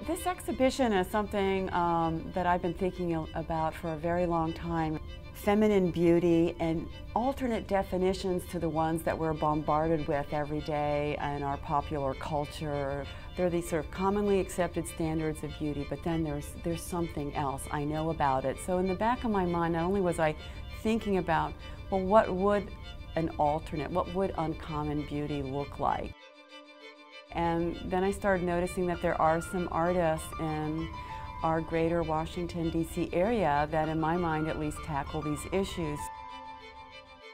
This exhibition is something that I've been thinking about for a very long time. Feminine beauty and alternate definitions to the ones that we're bombarded with every day in our popular culture. There are these sort of commonly accepted standards of beauty, but then there's something else. I know about it. So in the back of my mind, not only was I thinking about, well, what would an alternate, what would uncommon beauty look like? And then I started noticing that there are some artists in our greater Washington, D.C. area that, in my mind at least, tackle these issues.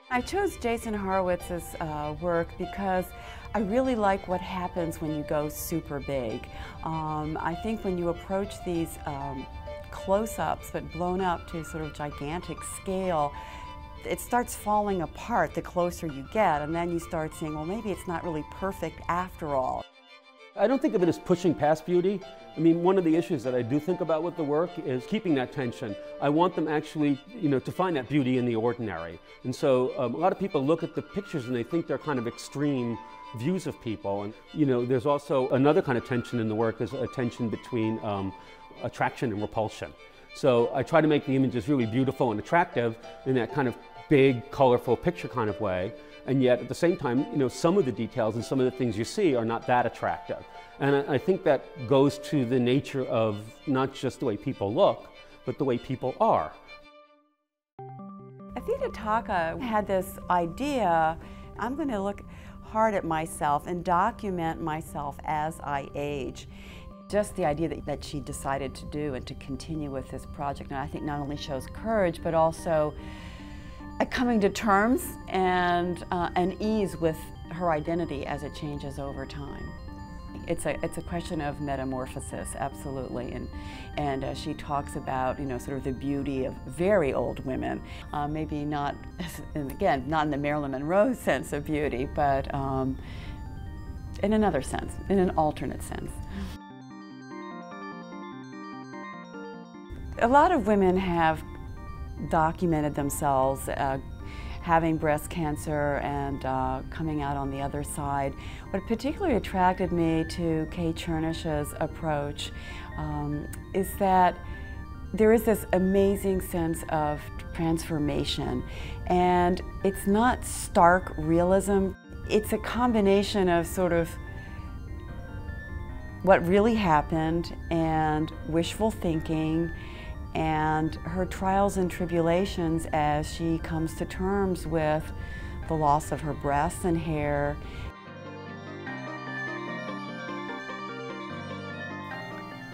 I chose Jason Horowitz's work because I really like what happens when you go super big. I think when you approach these close-ups, but blown up to sort of gigantic scale, it starts falling apart the closer you get, and then you start seeing, well, maybe it's not really perfect after all. I don't think of it as pushing past beauty. I mean, one of the issues that I do think about with the work is keeping that tension. I want them actually, to find that beauty in the ordinary. And so a lot of people look at the pictures and they think they're kind of extreme views of people. And, there's also another kind of tension in the work, is a tension between attraction and repulsion. So I try to make the images really beautiful and attractive in that kind of big, colorful picture kind of way. And yet, at the same time, some of the details and some of the things you see are not that attractive. And I think that goes to the nature of not just the way people look, but the way people are. Athena Taka had this idea, I'm going to look hard at myself and document myself as I age. Just the idea that she decided to do and to continue with this project, and I think not only shows courage, but also a coming to terms and an ease with her identity as it changes over time. It's a question of metamorphosis, absolutely, and she talks about sort of the beauty of very old women, maybe not, and again, not in the Marilyn Monroe sense of beauty, but in another sense, in an alternate sense. A lot of women have documented themselves having breast cancer and coming out on the other side. What particularly attracted me to Kay Chernish's approach is that there is this amazing sense of transformation, and it's not stark realism. It's a combination of sort of what really happened and wishful thinking and her trials and tribulations as she comes to terms with the loss of her breasts and hair.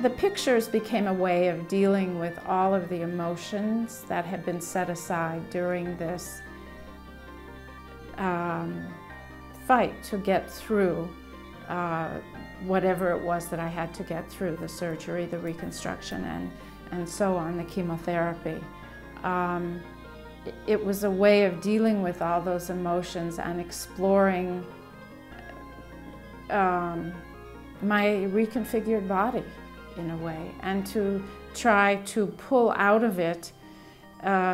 The pictures became a way of dealing with all of the emotions that had been set aside during this fight to get through whatever it was that I had to get through, the surgery, the reconstruction, and so on, the chemotherapy. It was a way of dealing with all those emotions and exploring my reconfigured body in a way, and to try to pull out of it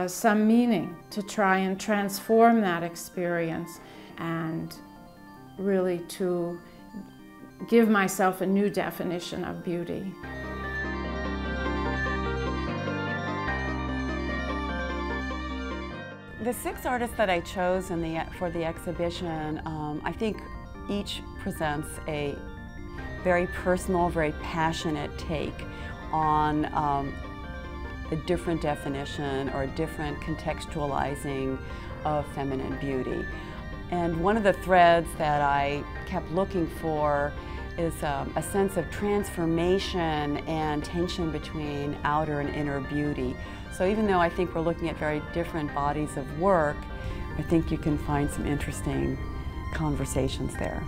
some meaning, to try and transform that experience and really to give myself a new definition of beauty. The 6 artists that I chose for the exhibition, I think each presents a very personal, very passionate take on a different definition or a different contextualizing of feminine beauty. And one of the threads that I kept looking for is a sense of transformation and tension between outer and inner beauty. So even though I think we're looking at very different bodies of work, I think you can find some interesting conversations there.